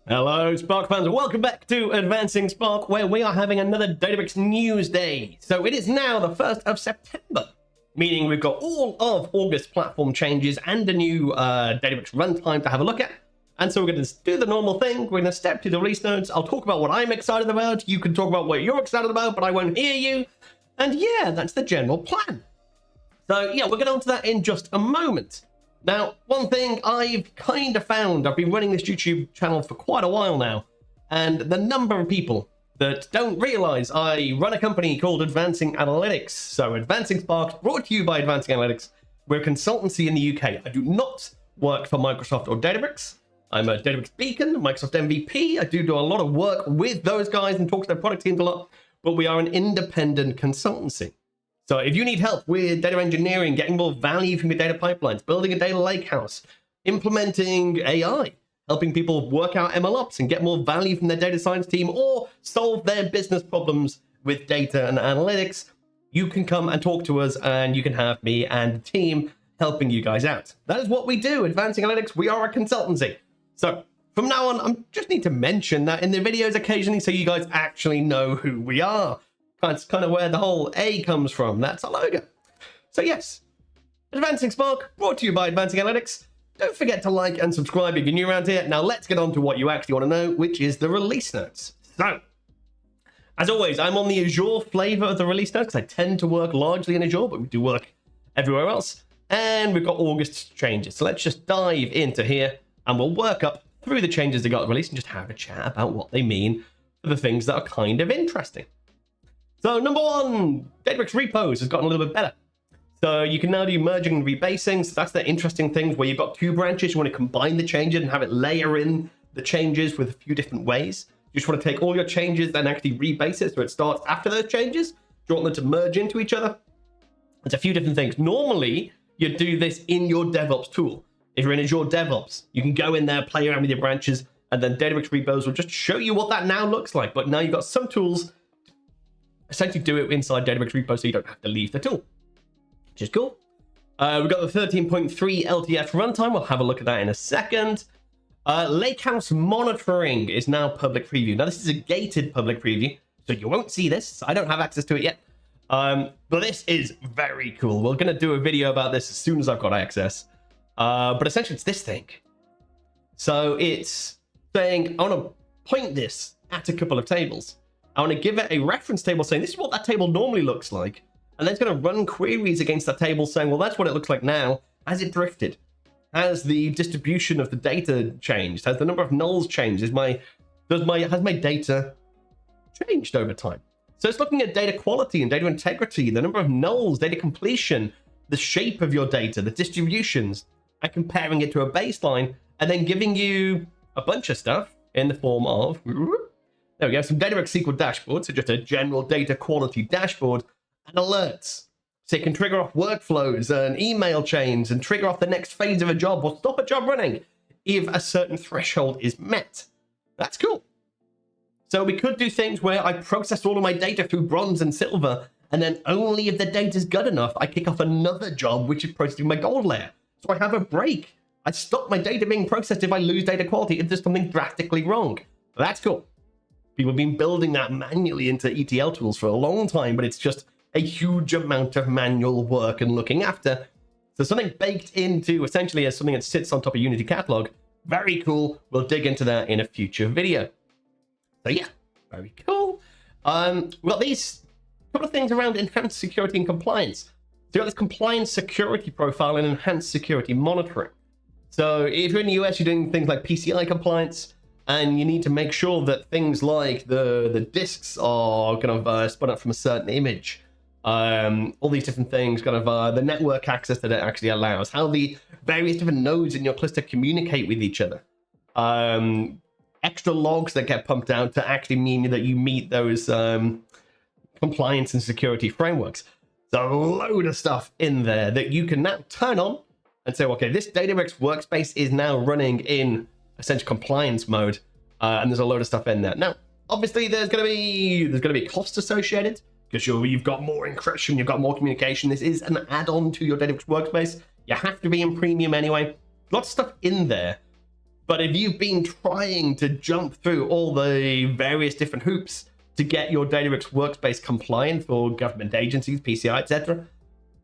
Hello, Spark fans. Welcome back to Advancing Spark, where we are having another Databricks News Day. So it is now the 1st of September, meaning we've got all of August platform changes and a new Databricks runtime to have a look at. And so we're going to do the normal thing. We're going to step to the release notes. I'll talk about what I'm excited about. You can talk about what you're excited about, but I won't hear you. And yeah, that's the general plan. So yeah, we'll get on to that in just a moment. Now, one thing I've kind of found, I've been running this YouTube channel for quite a while now, and the number of people that don't realize I run a company called Advancing Analytics. So Advancing Spark, brought to you by Advancing Analytics. We're a consultancy in the UK. I do not work for Microsoft or Databricks. I'm a Databricks beacon, Microsoft MVP. I do a lot of work with those guys and talk to their product teams a lot, but we are an independent consultancy. So if you need help with data engineering, getting more value from your data pipelines, building a data lakehouse, implementing AI, helping people work out MLOps and get more value from their data science team, or solve their business problems with data and analytics, you can come and talk to us and you can have me and the team helping you guys out. That is what we do. Advancing Analytics, we are a consultancy. So from now on, I just need to mention that in the videos occasionally so you guys actually know who we are. That's kind of where the whole A comes from. That's our logo. So yes, Advancing Spark, brought to you by Advancing Analytics. Don't forget to like and subscribe if you're new around here. Now let's get on to what you actually want to know, which is the release notes. So, as always, I'm on the Azure flavor of the release notes because I tend to work largely in Azure, but we do work everywhere else. And we've got August changes. So let's just dive into here and we'll work up through the changes that got released and just have a chat about what they mean for the things that are kind of interesting. So number one, Databricks repos has gotten a little bit better. So you can now do merging and rebasing. So that's the interesting things where you've got two branches. You want to combine the changes and have it layer in the changes with a few different ways. You just want to take all your changes and actually rebase it so it starts after those changes. Do you want them to merge into each other? There's a few different things. Normally, you do this in your DevOps tool. If you're in Azure DevOps, you can go in there, play around with your branches, and then Databricks repos will just show you what that now looks like. But now you've got some tools essentially do it inside Databricks repo so you don't have to leave the tool, which is cool. We've got the 13.3 LTS runtime. We'll have a look at that in a second. Lakehouse Monitoring is now public preview. Now, this is a gated public preview, so you won't see this. I don't have access to it yet. But this is very cool. We're going to do a video about this as soon as I've got access. But essentially, it's this thing. So it's saying, I want to point this at a couple of tables. I want to give it a reference table saying this is what that table normally looks like. And then it's going to run queries against that table saying, well, that's what it looks like now. Has it drifted? Has the distribution of the data changed? Has the number of nulls changed? Has my data changed over time? So it's looking at data quality and data integrity, the number of nulls, data completion, the shape of your data, the distributions, and comparing it to a baseline, and then giving you a bunch of stuff in the form of, there we go, some Databricks SQL dashboards, so just a general data quality dashboard, and alerts. So it can trigger off workflows and email chains and trigger off the next phase of a job or stop a job running if a certain threshold is met. That's cool. So we could do things where I process all of my data through bronze and silver, and then only if the data's good enough, I kick off another job, which is processing my gold layer. So I have a break. I stop my data being processed if I lose data quality, if there's something drastically wrong. That's cool. People have been building that manually into ETL tools for a long time, but it's just a huge amount of manual work and looking after. So something baked into essentially as something that sits on top of Unity Catalog. Very cool. We'll dig into that in a future video. So yeah, very cool. We've got these couple of things around enhanced security and compliance. So you've got this compliance security profile and enhanced security monitoring. So if you're in the US, you're doing things like PCI compliance, and you need to make sure that things like the disks are kind of spun up from a certain image. All these different things, kind of the network access that it actually allows, how the various different nodes in your cluster communicate with each other. Extra logs that get pumped out to actually mean that you meet those compliance and security frameworks. So a load of stuff in there that you can now turn on and say, okay, this Databricks workspace is now running in essentially compliance mode, and there's a load of stuff in there. Now, obviously, there's going to be cost associated because you've got more encryption, you've got more communication. This is an add-on to your Databricks workspace. You have to be in premium anyway. Lots of stuff in there, But if you've been trying to jump through all the various different hoops to get your Databricks workspace compliant for government agencies, PCI, etc.,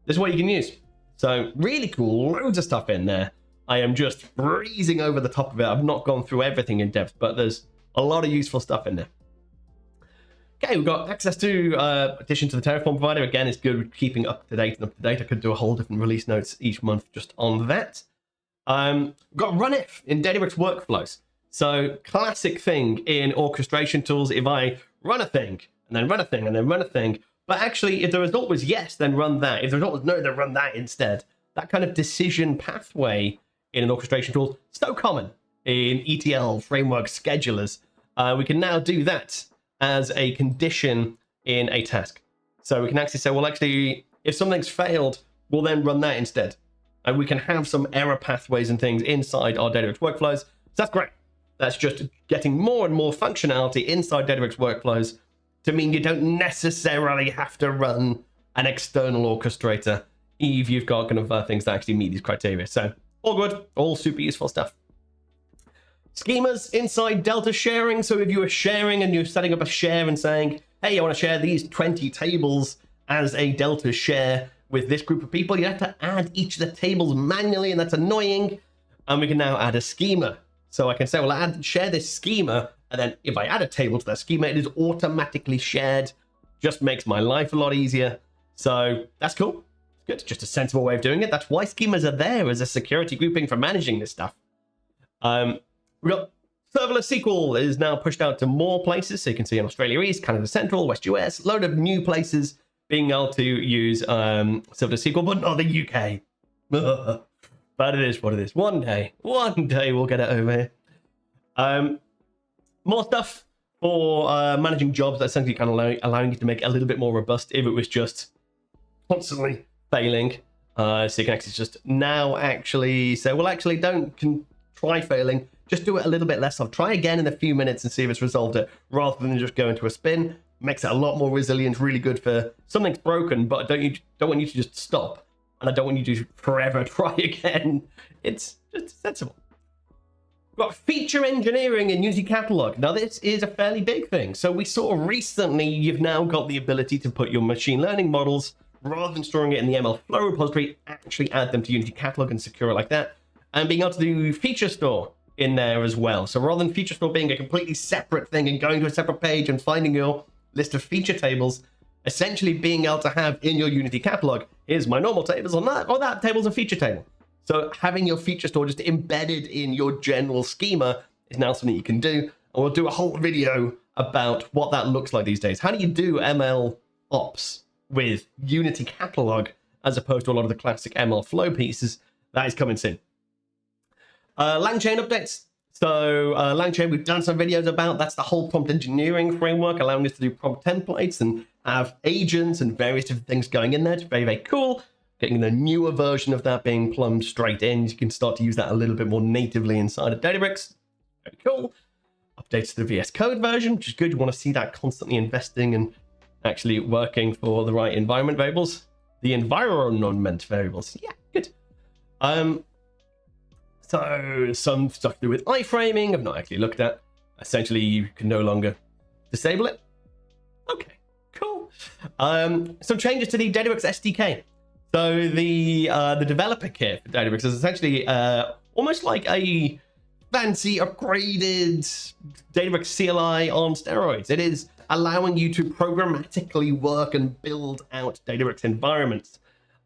this is what you can use. So really cool, loads of stuff in there. I am just breezing over the top of it. I've not gone through everything in depth, but there's a lot of useful stuff in there. Okay, we've got access to addition to the Terraform provider. Again, it's good with keeping up to date and up to date. I could do a whole different release notes each month just on that. We've got runif in Databricks workflows. So classic thing in orchestration tools, if I run a thing and then run a thing and then run a thing, but actually if the result was yes, then run that. If the result was no, then run that instead. That kind of decision pathway in an orchestration tool, so common in ETL framework schedulers. We can now do that as a condition in a task. So we can actually say, well, actually, if something's failed, we'll then run that instead. And we can have some error pathways and things inside our Databricks workflows. So that's great. That's just getting more and more functionality inside Databricks workflows to mean you don't necessarily have to run an external orchestrator if you've got kind of things that actually meet these criteria. So all good, all super useful stuff. Schemas inside Delta sharing. So if you are sharing and you're setting up a share and saying, hey, I want to share these 20 tables as a Delta share with this group of people, you have to add each of the tables manually, and that's annoying. And we can now add a schema. So I can say, well, share this schema, and then if I add a table to that schema, it is automatically shared. Just makes my life a lot easier. So that's cool. It's good. Just a sensible way of doing it. That's why schemas are there as a security grouping for managing this stuff. We've got serverless SQL is now pushed out to more places. So you can see in Australia East, Canada Central, West US, load of new places being able to use serverless SQL, but not the UK. But it is what it is. One day we'll get it over here. More stuff for managing jobs. That's essentially kind of allowing you to make it a little bit more robust if it was just constantly failing. So you can actually just now actually say, well, actually don't try failing. Just do it a little bit less. I'll try again in a few minutes and see if it's resolved it, rather than just go into a spin. Makes it a lot more resilient, really good for something's broken, but I don't want you to just stop. And I don't want you to forever try again. It's just sensible. We've got feature engineering in Unity Catalog. Now, this is a fairly big thing. So we saw recently you've now got the ability to put your machine learning models, rather than storing it in the ML Flow repository, actually add them to Unity Catalog and secure it like that. And being able to do feature store in there as well. So rather than feature store being a completely separate thing and going to a separate page and finding your list of feature tables, essentially being able to have in your Unity catalog, here's my normal tables on that, or that table's a feature table. So having your feature store just embedded in your general schema is now something you can do. And we'll do a whole video about what that looks like these days. How do you do ML ops with Unity catalog as opposed to a lot of the classic ML flow pieces? That is coming soon. LangChain updates. So LangChain, we've done some videos about. That's the whole prompt engineering framework, allowing us to do prompt templates and have agents and various different things going in there. It's very, very cool. Getting the newer version of that being plumbed straight in. You can start to use that a little bit more natively inside of Databricks. Very cool. Updates to the VS Code version, which is good. You want to see that constantly investing and actually working for the right environment variables. The environment variables. Yeah, good. So some stuff to do with iframing I've not actually looked at. Essentially, you can no longer disable it. Okay, cool. Some changes to the Databricks SDK. So the developer kit for Databricks is essentially almost like a fancy upgraded Databricks CLI on steroids. It is allowing you to programmatically work and build out Databricks environments.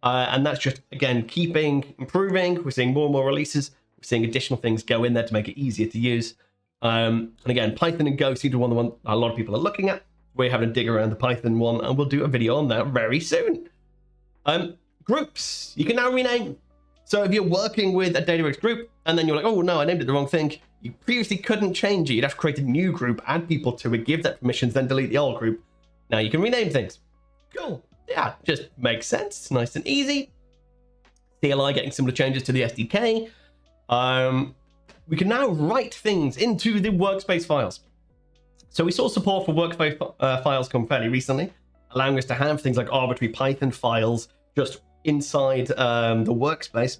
And that's just, again, improving. We're seeing more and more releases. We're seeing additional things go in there to make it easier to use. And again, Python and Go seem to be the one a lot of people are looking at. We're having to dig around the Python one, and we'll do a video on that very soon. Groups, you can now rename. So if you're working with a Databricks group, and then you're like, oh no, I named it the wrong thing. You previously couldn't change it. You'd have to create a new group, add people to it, give that permissions, then delete the old group. Now you can rename things. Cool. Yeah, just makes sense. It's nice and easy. CLI getting similar changes to the SDK. We can now write things into the workspace files. So we saw support for workspace files come fairly recently, allowing us to have things like arbitrary Python files just inside the workspace.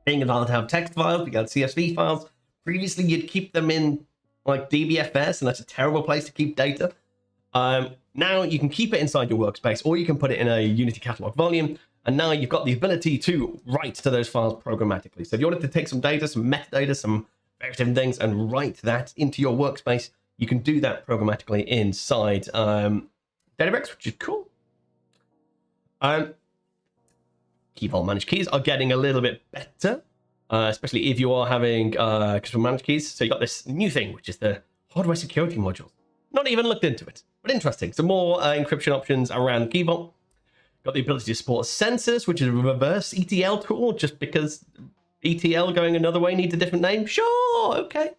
Being able to have text files, we got CSV files, Previously, you'd keep them in like DBFS, and that's a terrible place to keep data. Now you can keep it inside your workspace, or you can put it in a Unity catalog volume, and now you've got the ability to write to those files programmatically. So if you wanted to take some data, some metadata, some various different things, and write that into your workspace, you can do that programmatically inside Databricks, which is cool. Key vault managed keys are getting a little bit better, especially if you are having custom managed keys. So you got this new thing, which is the hardware security module. Not even looked into it, but interesting. Some more encryption options around Key Vault. Got the ability to support sensors, which is a reverse ETL tool, just because ETL going another way needs a different name. Sure, okay.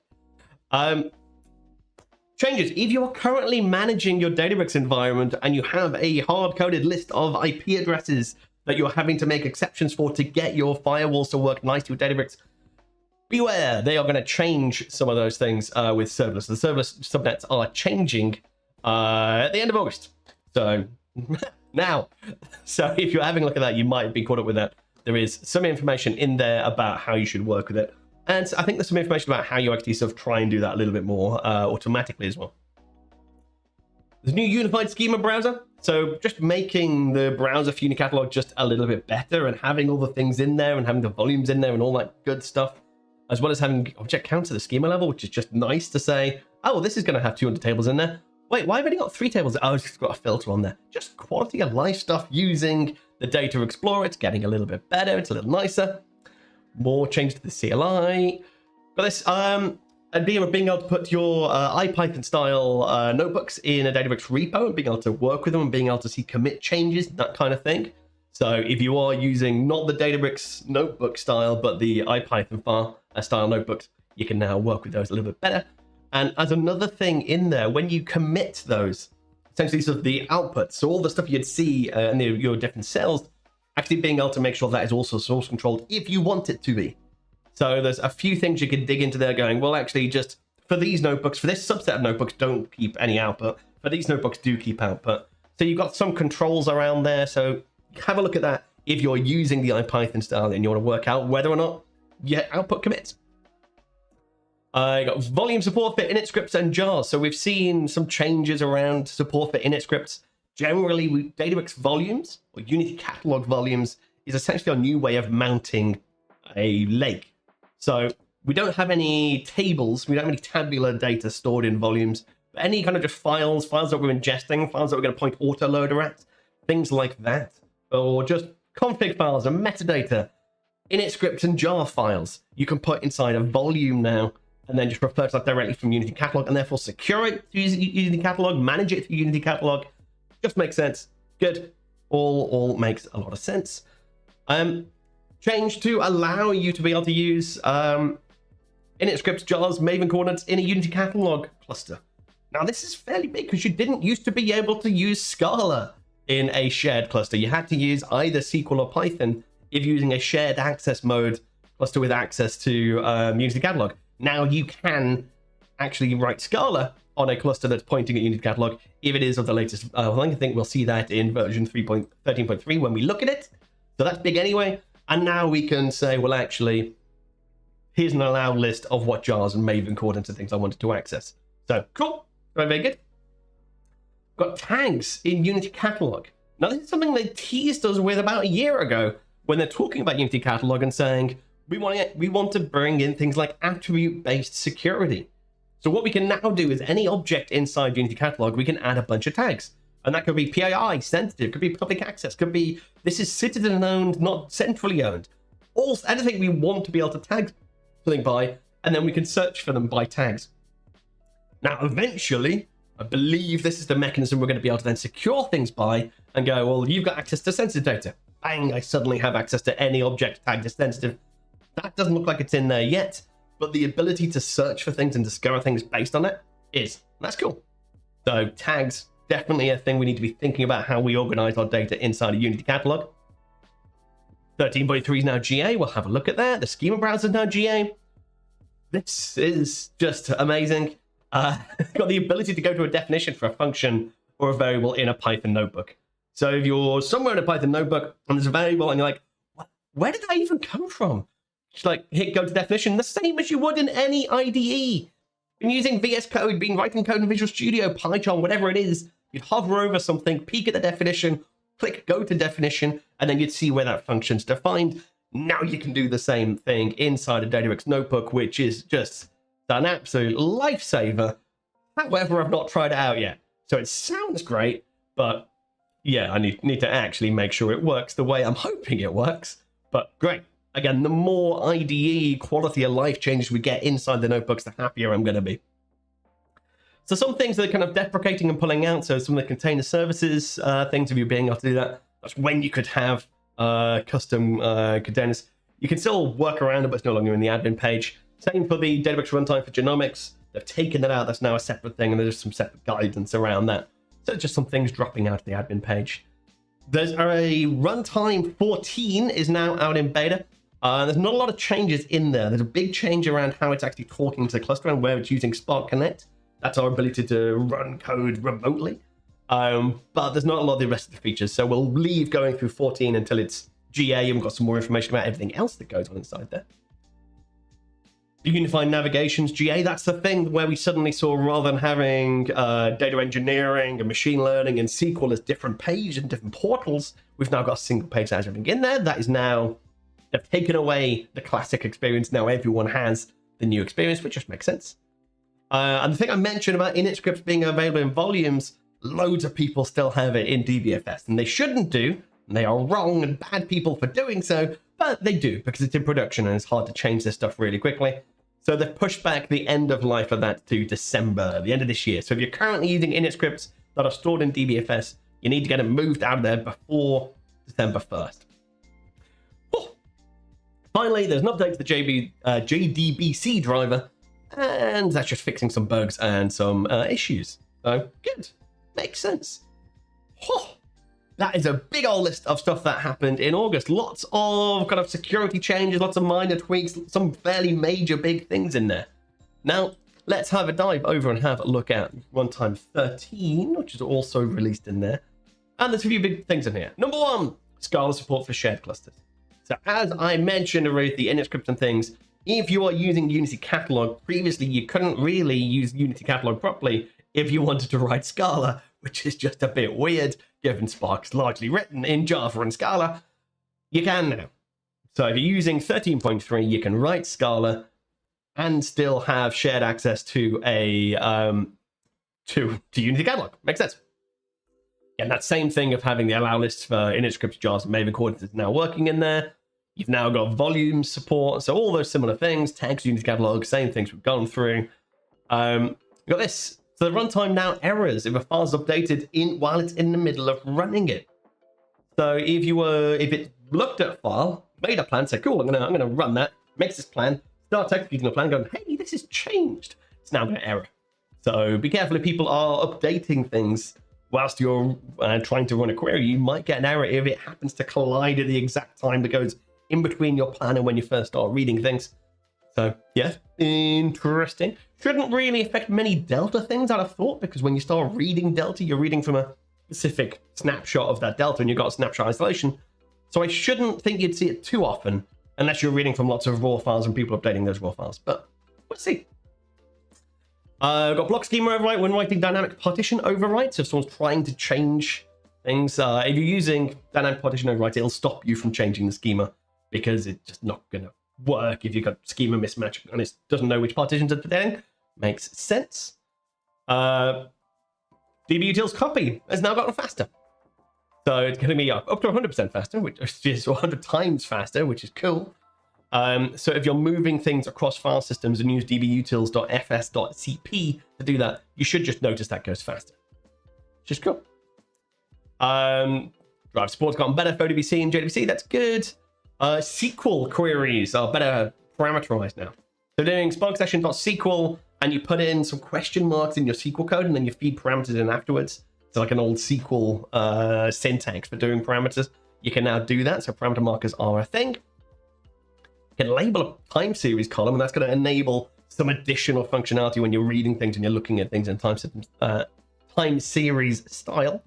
Changes. If you are currently managing your Databricks environment and you have a hard-coded list of IP addresses that you're having to make exceptions for to get your firewalls to work nicely with Databricks, beware, they are going to change some of those things with serverless. The serverless subnets are changing at the end of August. So now, so if you're having a look at that, you might be caught up with that. There is some information in there about how you should work with it. And I think there's some information about how you actually sort of try and do that a little bit more automatically as well. There's a new unified schema browser. So just making the browser for Unicatalog just a little bit better and having all the things in there and having the volumes in there and all that good stuff, as well as having object counts at the schema level, which is just nice to say, oh, well, this is going to have 200 tables in there. Wait, why have I only got 3 tables? Oh, it's just got a filter on there. Just quality of life stuff using the Data Explorer. It's getting a little bit better. It's a little nicer. More change to the CLI. Got this idea of being able to put your IPython style notebooks in a Databricks repo and being able to work with them and being able to see commit changes, that kind of thing. So if you are using not the Databricks notebook style, but the IPython file style notebooks, you can now work with those a little bit better. And as another thing in there, when you commit those, essentially sort of the outputs, so all the stuff you'd see in your different cells, actually being able to make sure that is also source controlled if you want it to be. So there's a few things you can dig into there going, well, actually just for these notebooks, for this subset of notebooks, don't keep any output. For these notebooks, do keep output. So you've got some controls around there. So have a look at that if you're using the IPython style and you want to work out whether or not your output commits. I got volume support for init scripts and jars. So we've seen some changes around support for init scripts. Generally, Databricks volumes or Unity catalog volumes is essentially a new way of mounting a lake. So we don't have any tables, we don't have any tabular data stored in volumes, but any kind of just files that we're ingesting, files that we're going to point autoloader at, things like that, or just config files and metadata, init scripts and jar files, you can put inside a volume now, and then just refer to that directly from Unity Catalog, and therefore secure it through Unity Catalog, manage it through Unity Catalog. Just makes sense. Good. All makes a lot of sense. Change to allow you to be able to use init scripts, jars, Maven coordinates in a Unity Catalog cluster. Now, this is fairly big because you didn't used to be able to use Scala in a shared cluster. You had to use either SQL or Python if you're using a shared access mode cluster with access to Unity Catalog. Now you can actually write Scala on a cluster that's pointing at Unity Catalog if it is of the latest. I think we'll see that in version 13.3 when we look at it. So that's big anyway. And now we can say, well, actually, here's an allowed list of what jars and Maven coordinates and things I wanted to access. So cool. Very, very good. Got tags in Unity Catalog. Now, this is something they teased us with about a year ago when they're talking about Unity Catalog and saying, we want to bring in things like attribute-based security. So what we can now do is any object inside Unity Catalog, we can add a bunch of tags. And that could be PII, sensitive, could be public access, could be this is citizen-owned, not centrally owned. Anything we want to be able to tag something by, and then we can search for them by tags. Now, eventually, I believe this is the mechanism we're going to be able to then secure things by and go, well, you've got access to sensitive data. Bang, I suddenly have access to any object tagged as sensitive. That doesn't look like it's in there yet, but the ability to search for things and discover things based on it is. That's cool. So tags, definitely a thing we need to be thinking about how we organize our data inside a Unity Catalog. 13.3 is now GA. We'll have a look at that. The schema browser is now GA. This is just amazing. Got the ability to go to a definition for a function or a variable in a Python notebook. So if you're somewhere in a Python notebook and there's a variable and you're like, where did that even come from? just like hit go to definition, the same as you would in any IDE. Been using VS Code, been writing code in Visual Studio, Python, whatever it is, you'd hover over something, peek at the definition, click go to definition, and then you'd see where that function's defined. Now you can do the same thing inside a Databricks notebook, which is just an absolute lifesaver. However, I've not tried it out yet. So it sounds great, but yeah, I need to actually make sure it works the way I'm hoping it works. But great. Again, the more IDE quality of life changes we get inside the notebooks, the happier I'm going to be. So some things that are kind of deprecating and pulling out. So some of the container services things, if you're being able to do that, that's when you could have custom containers. You can still work around it, but it's no longer in the admin page. Same for the Databricks runtime for genomics. They've taken it out. That's now a separate thing, and there's some separate guidance around that. So just some things dropping out of the admin page. There's a runtime 14 is now out in beta. There's not a lot of changes in there. There's a big change around how it's actually talking to the cluster and where it's using Spark Connect. That's our ability to run code remotely. But there's not a lot of the rest of the features. So we'll leave going through 14 until it's GA and we've got some more information about everything else that goes on inside there. The Unified Navigations GA, that's the thing where we suddenly saw, rather than having data engineering and machine learning and SQL as different pages and different portals, we've now got a single page that has everything in there. That is now, they've taken away the classic experience. Now everyone has the new experience, which just makes sense. And the thing I mentioned about init scripts being available in volumes, loads of people still have it in DBFS, and they shouldn't do. And they are wrong and bad people for doing so, but they do because it's in production and it's hard to change this stuff really quickly. So they've pushed back the end of life of that to December, the end of this year. So if you're currently using init scripts that are stored in DBFS, you need to get them moved out of there before December 1st. Oh. Finally, there's an update to the JDBC driver, and that's just fixing some bugs and some issues. So good, makes sense. Oh. That is a big old list of stuff that happened in August. Lots of kind of security changes, lots of minor tweaks, some fairly major big things in there. Now, let's have a dive over and have a look at runtime 13, which is also released in there. And there's a few big things in here. Number one, Scala support for shared clusters. So as I mentioned with the init scripts and things, if you are using Unity Catalog, previously you couldn't really use Unity Catalog properly if you wanted to write Scala, which is just a bit weird, given Spark's largely written in Java and Scala. You can now. So if you're using 13.3, you can write Scala and still have shared access to a to Unity Catalog. Makes sense. And that same thing of having the allow lists for init scripts, jars, and Maven coordinates is now working in there. You've now got volume support, so all those similar things, tags, Unity Catalog, same things we've gone through. You've got this. So the runtime now errors if a file's updated while it's in the middle of running it. So if it looked at a file, made a plan, said, cool, I'm gonna run that, makes this plan, starts executing the plan, going, hey, this has changed. It's now going to error. So be careful if people are updating things whilst you're trying to run a query. You might get an error if it happens to collide at the exact time that goes in between your plan and when you first start reading things. So yeah, interesting. Shouldn't really affect many Delta things, I'd have thought, because when you start reading Delta, you're reading from a specific snapshot of that Delta and you've got a snapshot isolation. So I shouldn't think you'd see it too often unless you're reading from lots of raw files and people updating those raw files. But we'll see. Got block schema overwrite when writing dynamic partition overwrite. So if someone's trying to change things, if you're using dynamic partition overwrite, it'll stop you from changing the schema because it's just not going to work if you've got schema mismatch and it doesn't know which partitions it's putting. Makes sense. dbutils copy has now gotten faster. So it's going to be up to 100% faster, which is 100 times faster, which is cool. So if you're moving things across file systems and use dbutils.fs.cp to do that, you should just notice that goes faster, which is cool. Drive support's gotten better for ODBC and JDBC. That's good. SQL queries are better parameterized now. So doing Spark session.sql and you put in some question marks in your SQL code and then you feed parameters in afterwards. It's like an old SQL syntax for doing parameters. You can now do that. So parameter markers are a thing. You can label a time series column, and that's going to enable some additional functionality when you're reading things and you're looking at things in time series style.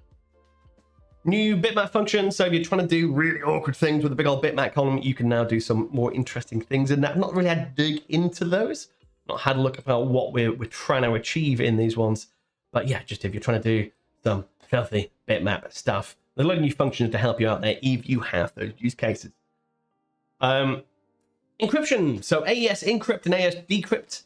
new bitmap function. So if you're trying to do really awkward things with a big old bitmap column, you can now do some more interesting things in that. I've not really had to dig into those. Not had a look about what we're trying to achieve in these ones. But yeah, just if you're trying to do some filthy bitmap stuff, there's a lot of new functions to help you out there if you have those use cases. Encryption. So AES encrypt and AES decrypt,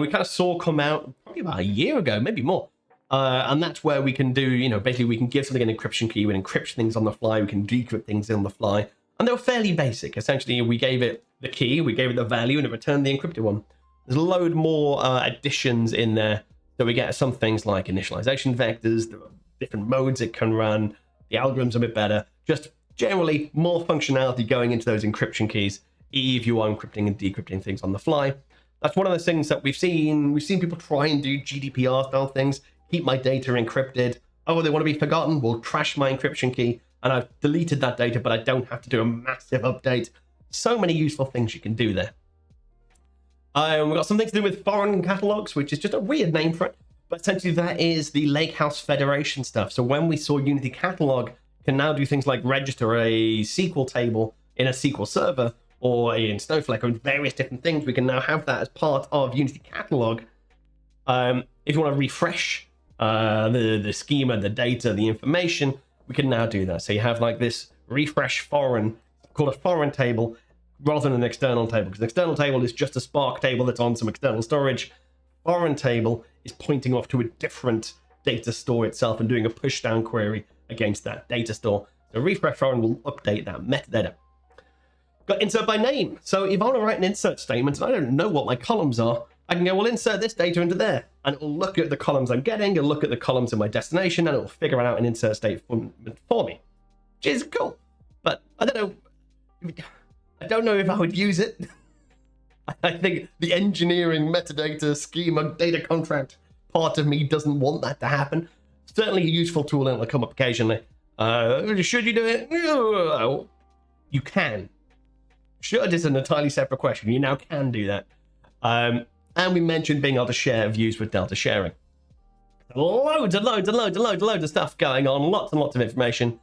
we kind of saw come out probably about a year ago, maybe more. And that's where we can do, basically we can give something an encryption key, we can encrypt things on the fly, we can decrypt things on the fly. And they were fairly basic. Essentially, we gave it the key, we gave it the value, and it returned the encrypted one. There's a load more additions in there. So we get some things like initialization vectors, the different modes it can run, the algorithm's a bit better, just generally more functionality going into those encryption keys if you are encrypting and decrypting things on the fly. That's one of those things that we've seen people try and do GDPR style things, keep my data encrypted. Oh, they want to be forgotten? We'll trash my encryption key, and I've deleted that data, but I don't have to do a massive update. So many useful things you can do there. We've got something to do with foreign catalogs, which is just a weird name for it, but essentially that is the Lakehouse Federation stuff. So when we saw Unity Catalog can now do things like register a SQL table in a SQL server or in Snowflake or various different things, we can now have that as part of Unity Catalog. If you want to refresh the schema, the data, the information, we can now do that. So you have like this refresh foreign, called a foreign table, rather than an external table, because an external table is just a Spark table that's on some external storage. Foreign table is pointing off to a different data store itself and doing a push down query against that data store. So refresh foreign will update that metadata. Got insert by name. So if I want to write an insert statement and I don't know what my columns are, I can go, well, insert this data into there, and it will look at the columns I'm getting, it'll look at the columns in my destination, and it will figure out an insert statement for me, which is cool. But I don't know if I would use it. I think the engineering metadata schema data contract part of me doesn't want that to happen. Certainly a useful tool, and it'll come up occasionally. Should you do it? You can. Should is an entirely separate question. You now can do that. And we mentioned being able to share views with Delta sharing. Loads of stuff going on. Lots and lots of information.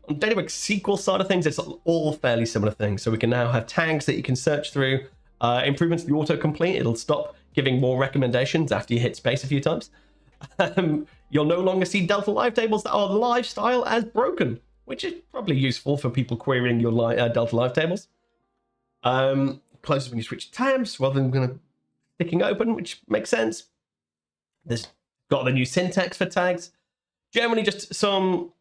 On Databricks SQL side of things, it's all fairly similar things. So we can now have tags that you can search through. Improvements to the autocomplete. It'll stop giving more recommendations after you hit space a few times. You'll no longer see Delta live tables that are live style as broken, which is probably useful for people querying your Delta live tables. Closes when you switch tabs rather than kind of sticking open, which makes sense. There's got the new syntax for tags. Generally just some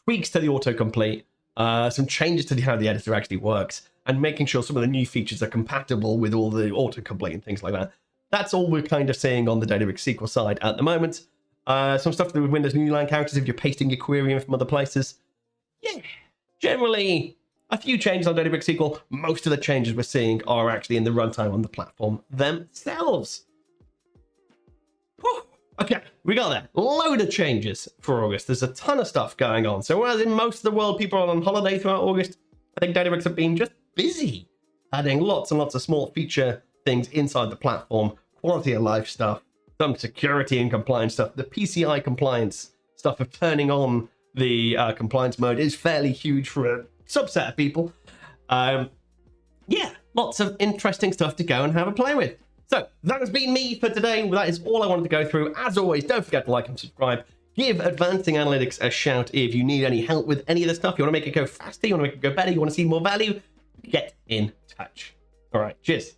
tweaks to the autocomplete, some changes to how the editor actually works, and making sure some of the new features are compatible with all the autocomplete and things like that. That's all we're kind of seeing on the Databricks SQL side at the moment. Some stuff to do with Windows new line characters if you're pasting your query in from other places. Yeah, generally a few changes on Databricks SQL. Most of the changes we're seeing are actually in the runtime on the platform themselves. Whew. Okay, we got that. Load of changes for August. There's a ton of stuff going on. So whereas in most of the world people are on holiday throughout August, I think Databricks have been just busy adding lots and lots of small feature things inside the platform, quality of life stuff, some security and compliance stuff. The PCI compliance stuff of turning on the compliance mode is fairly huge for a subset of people. Yeah, lots of interesting stuff to go and have a play with. So that has been me for today. That is all I wanted to go through. As always, don't forget to like and subscribe. Give Advancing Analytics a shout if you need any help with any of the stuff. You want to make it go faster, you want to make it go better, you want to see more value, get in touch. All right, cheers.